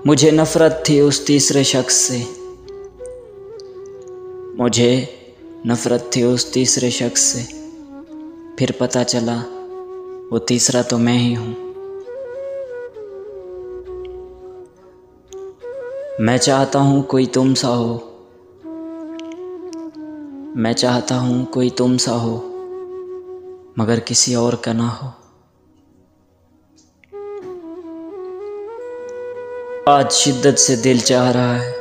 मुझे नफ़रत थी उस तीसरे शख्स से, मुझे नफ़रत थी उस तीसरे शख्स से। फिर पता चला वो तीसरा तो मैं ही हूँ। मैं चाहता हूँ कोई तुम सा हो, मैं चाहता हूँ कोई तुम सा हो, मगर किसी और का ना हो। आज शिद्दत से दिल चाह रहा है,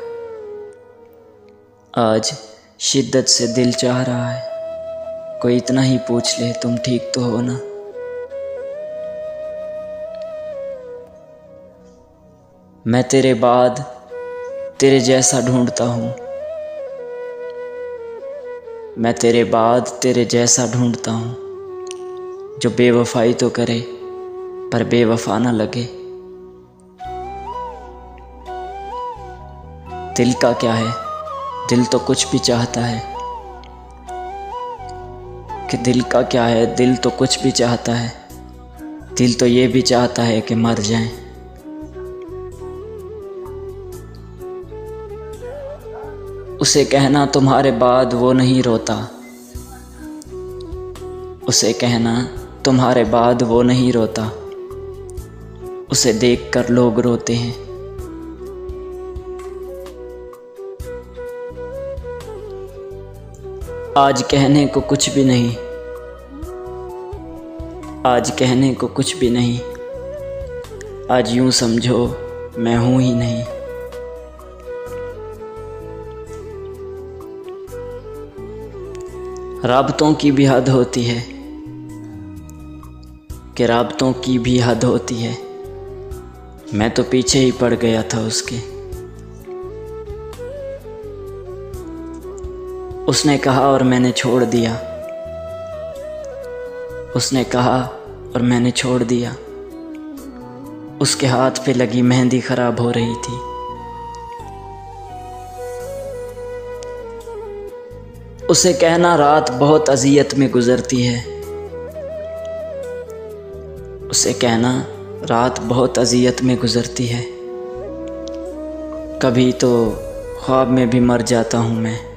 आज शिद्दत से दिल चाह रहा है, कोई इतना ही पूछ ले तुम ठीक तो हो ना। मैं तेरे बाद तेरे जैसा ढूंढता हूँ, मैं तेरे बाद तेरे जैसा ढूंढता हूँ, जो बेवफाई तो करे पर बेवफा ना लगे। दिल का क्या है, दिल तो कुछ भी चाहता है, कि दिल का क्या है, दिल तो कुछ भी चाहता है। दिल तो ये भी चाहता है कि मर जाएं। उसे कहना तुम्हारे बाद वो नहीं रोता, उसे कहना तुम्हारे बाद वो नहीं रोता, उसे देखकर लोग रोते हैं। आज कहने को कुछ भी नहीं, आज कहने को कुछ भी नहीं, आज यूं समझो मैं हूं ही नहीं। राबतों की भी हद होती है, कि राबतों की भी हद होती है। मैं तो पीछे ही पड़ गया था उसके। उसने कहा और मैंने छोड़ दिया, उसने कहा और मैंने छोड़ दिया। उसके हाथ पे लगी मेहंदी खराब हो रही थी। उसे कहना रात बहुत अज़ियत में गुज़रती है, उसे कहना रात बहुत अज़ियत में गुज़रती है। कभी तो ख्वाब में भी मर जाता हूँ मैं।